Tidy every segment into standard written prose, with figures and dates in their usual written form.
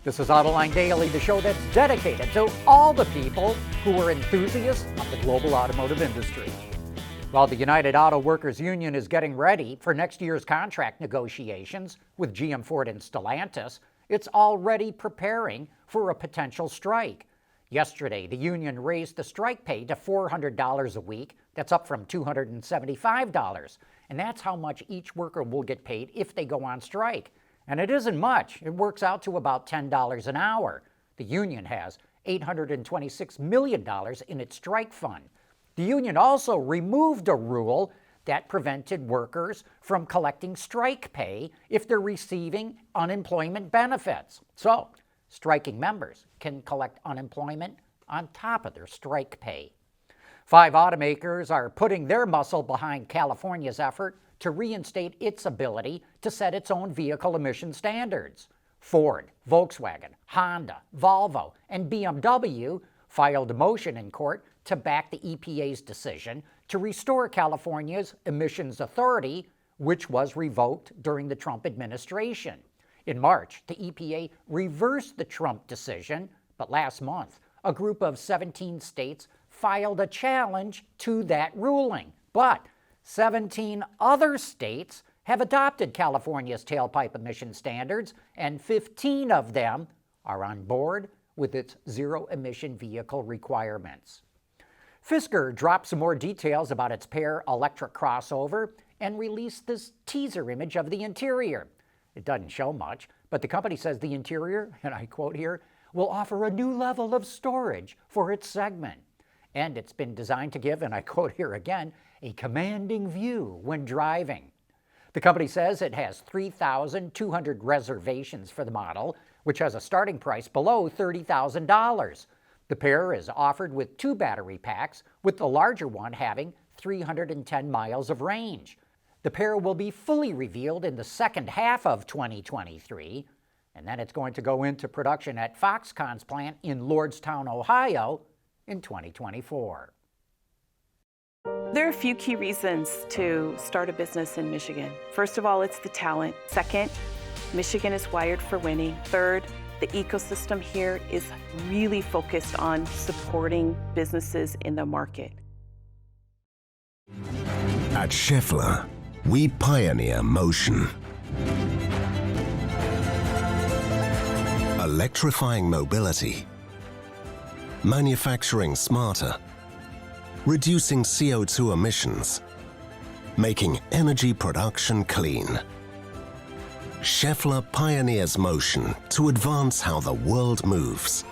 This is Autoline Daily, the show that's dedicated to all the people who are enthusiasts of the global automotive industry. While the United Auto Workers Union is getting ready for next year's contract negotiations with GM, Ford, and Stellantis, it's already preparing for a potential strike. Yesterday, the union raised the strike pay to $400 a week. That's up from $275. And that's how much each worker will get paid if they go on strike. And it isn't much. It works out to about $10 an hour. The union has $826 million in its strike fund. The union also removed a rule that prevented workers from collecting strike pay if they're receiving unemployment benefits. So, striking members can collect unemployment on top of their strike pay. 5 automakers are putting their muscle behind California's effort to reinstate its ability to set its own vehicle emission standards. Ford, Volkswagen, Honda, Volvo, and BMW filed a motion in court to back the EPA's decision to restore California's emissions authority, which was revoked during the Trump administration. In March, the EPA reversed the Trump decision, but last month, a group of 17 states filed a challenge to that ruling. But 17 other states have adopted California's tailpipe emission standards, and 15 of them are on board with its zero-emission vehicle requirements. Fisker dropped some more details about its Pear electric crossover and released this teaser image of the interior. It doesn't show much, but the company says the interior, and I quote here, will offer a new level of storage for its segment. And it's been designed to give, and I quote here again, a commanding view when driving. The company says it has 3,200 reservations for the model, which has a starting price below $30,000. The Pear is offered with 2 battery packs, with the larger one having 310 miles of range. The Pear will be fully revealed in the second half of 2023, and then it's going to go into production at Foxconn's plant in Lordstown, Ohio, in 2024. There are a few key reasons to start a business in Michigan. First of all, it's the talent. Second, Michigan is wired for winning. Third, the ecosystem here is really focused on supporting businesses in the market. At Schaeffler, we pioneer motion. Electrifying mobility, manufacturing smarter, reducing CO2 emissions, making energy production clean. Schaeffler pioneers motion to advance how the world moves.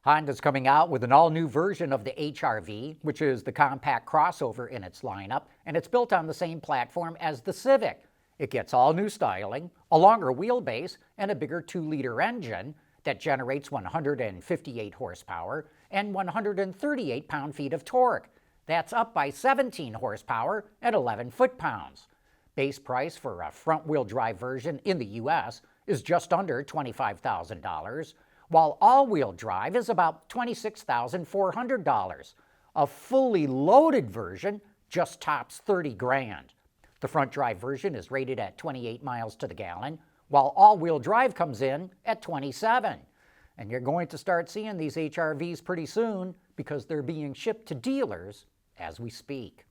Honda's coming out with an all-new version of the HR-V, which is the compact crossover in its lineup, and it's built on the same platform as the Civic. It gets all new styling, a longer wheelbase, and a bigger 2-liter engine that generates 158 horsepower and 138 pound-feet of torque. That's up by 17 horsepower and 11 foot-pounds. Base price for a front-wheel drive version in the U.S. is just under $25,000, while all-wheel drive is about $26,400. A fully loaded version just tops $30,000. The front drive version is rated at 28 miles to the gallon, while all-wheel drive comes in at 27. And you're going to start seeing these HR-Vs pretty soon because they're being shipped to dealers as we speak.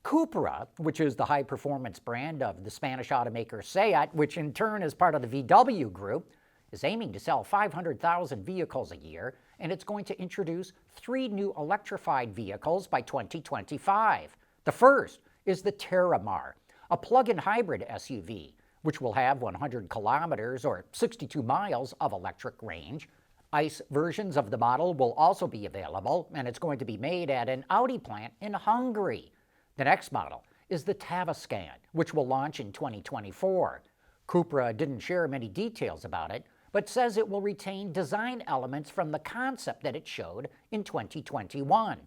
Cupra, which is the high-performance brand of the Spanish automaker Seat, which in turn is part of the VW group, is aiming to sell 500,000 vehicles a year, and it's going to introduce 3 new electrified vehicles by 2025. The first is the Terramar, a plug-in hybrid SUV, which will have 100 kilometers or 62 miles of electric range. ICE versions of the model will also be available, and it's going to be made at an Audi plant in Hungary. The next model is the Tavascan, which will launch in 2024. Cupra didn't share many details about it, but says it will retain design elements from the concept that it showed in 2021.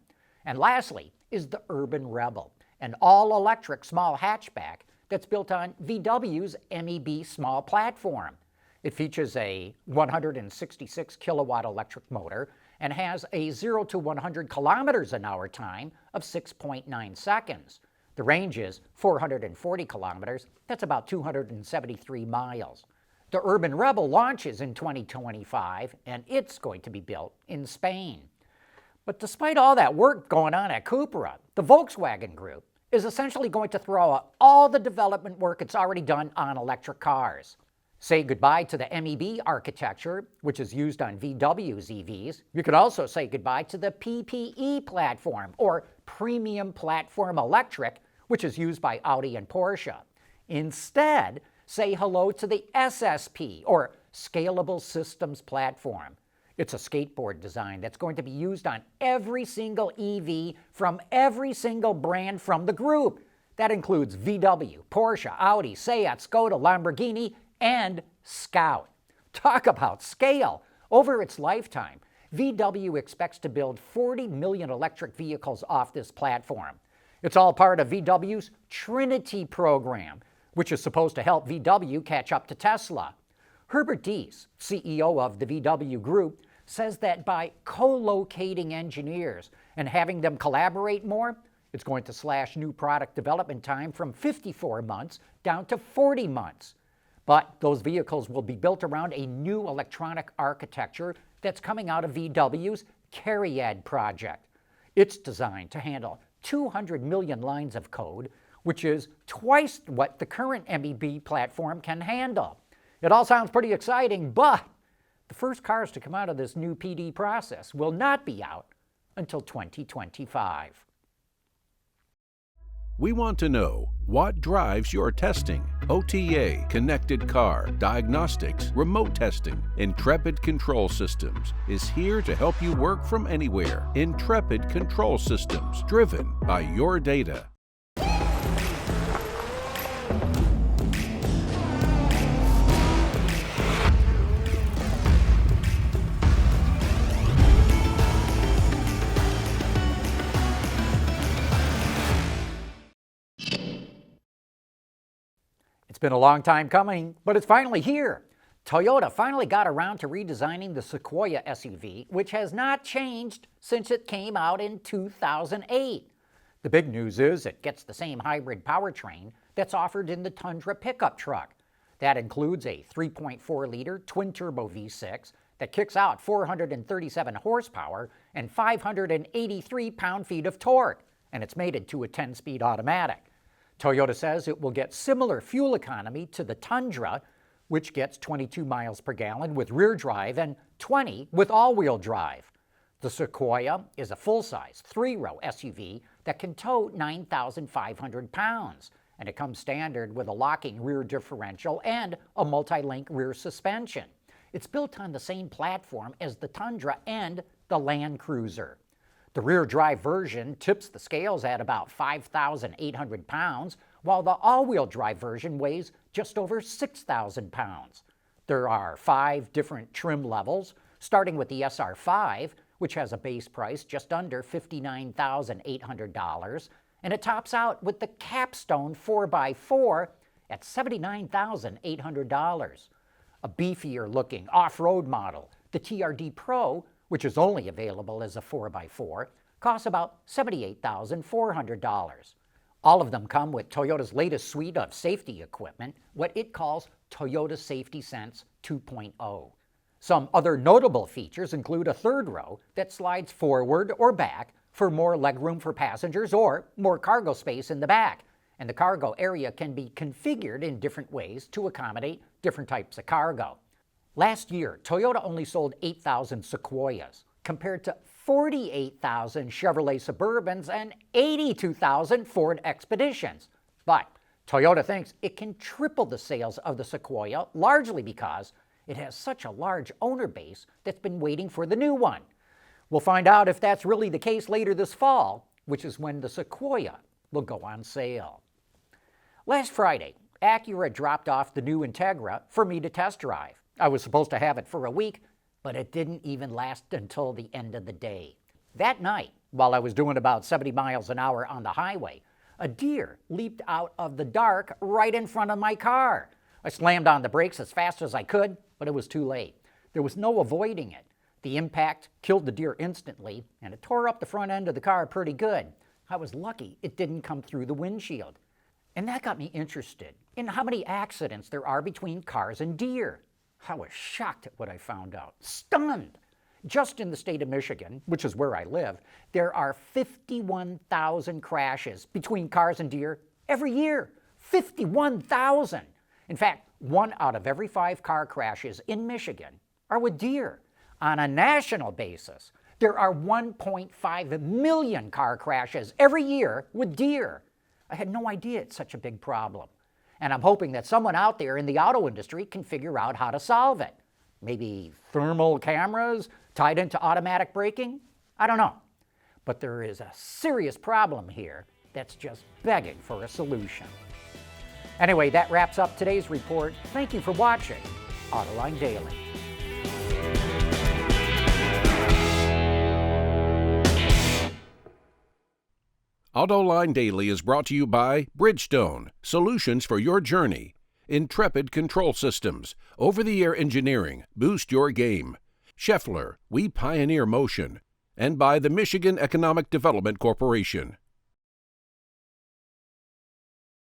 And lastly is the Urban Rebel, an all-electric small hatchback that's built on VW's MEB small platform. It features a 166 kilowatt electric motor and has a 0 to 100 kilometers an hour time of 6.9 seconds. The range is 440 kilometers. That's about 273 miles. The Urban Rebel launches in 2025, and it's going to be built in Spain. But despite all that work going on at Cupra, the Volkswagen Group is essentially going to throw out all the development work it's already done on electric cars. Say goodbye to the MEB architecture, which is used on VW's EVs. You could also say goodbye to the PPE platform, or Premium Platform Electric, which is used by Audi and Porsche. Instead, say hello to the SSP, or Scalable Systems Platform. It's a skateboard design that's going to be used on every single EV from every single brand from the group. That includes VW, Porsche, Audi, Seat, Skoda, Lamborghini, and Scout. Talk about scale. Over its lifetime, VW expects to build 40 million electric vehicles off this platform. It's all part of VW's Trinity program, which is supposed to help VW catch up to Tesla. Herbert Diess, CEO of the VW Group, says that by co-locating engineers and having them collaborate more, it's going to slash new product development time from 54 months down to 40 months. But those vehicles will be built around a new electronic architecture that's coming out of VW's Cariad project. It's designed to handle 200 million lines of code, which is twice what the current MEB platform can handle. It all sounds pretty exciting, but the first cars to come out of this new PD process will not be out until 2025. We want to know what drives your testing. OTA, connected car, diagnostics, remote testing. Intrepid Control Systems is here to help you work from anywhere. Intrepid Control Systems, driven by your data. It's been a long time coming, but it's finally here. Toyota finally got around to redesigning the Sequoia SUV, which has not changed since it came out in 2008. The big news is it gets the same hybrid powertrain that's offered in the Tundra pickup truck. That includes a 3.4-liter twin-turbo V6 that kicks out 437 horsepower and 583 pound-feet of torque, and it's mated to a 10-speed automatic. Toyota says it will get similar fuel economy to the Tundra, which gets 22 miles per gallon with rear drive and 20 with all-wheel drive. The Sequoia is a full-size, 3-row SUV that can tow 9,500 pounds, and it comes standard with a locking rear differential and a multi-link rear suspension. It's built on the same platform as the Tundra and the Land Cruiser. The rear drive version tips the scales at about 5,800 pounds, while the all-wheel drive version weighs just over 6,000 pounds. There are 5 different trim levels, starting with the SR5, which has a base price just under $59,800, and it tops out with the Capstone 4x4 at $79,800. A beefier-looking off-road model, the TRD Pro, which is only available as a 4x4, costs about $78,400. All of them come with Toyota's latest suite of safety equipment, what it calls Toyota Safety Sense 2.0. Some other notable features include a third row that slides forward or back for more legroom for passengers or more cargo space in the back, and the cargo area can be configured in different ways to accommodate different types of cargo. Last year, Toyota only sold 8,000 Sequoias, compared to 48,000 Chevrolet Suburbans and 82,000 Ford Expeditions. But Toyota thinks it can triple the sales of the Sequoia, largely because it has such a large owner base that's been waiting for the new one. We'll find out if that's really the case later this fall, which is when the Sequoia will go on sale. Last Friday, Acura dropped off the new Integra for me to test drive. I was supposed to have it for a week, but it didn't even last until the end of the day. That night, while I was doing about 70 miles an hour on the highway, a deer leaped out of the dark right in front of my car. I slammed on the brakes as fast as I could, but it was too late. There was no avoiding it. The impact killed the deer instantly, and it tore up the front end of the car pretty good. I was lucky it didn't come through the windshield. And that got me interested in how many accidents there are between cars and deer. I was shocked at what I found out. Stunned! Just in the state of Michigan, which is where I live, there are 51,000 crashes between cars and deer every year. 51,000! In fact, 1 out of every 5 car crashes in Michigan are with deer. On a national basis, there are 1.5 million car crashes every year with deer. I had no idea it's such a big problem. And I'm hoping that someone out there in the auto industry can figure out how to solve it. Maybe thermal cameras tied into automatic braking? I don't know. But there is a serious problem here that's just begging for a solution. Anyway, that wraps up today's report. Thank you for watching Autoline Daily. Autoline Daily is brought to you by Bridgestone, solutions for your journey. Intrepid Control Systems, over-the-air engineering, boost your game. Scheffler, we pioneer motion. And by the Michigan Economic Development Corporation.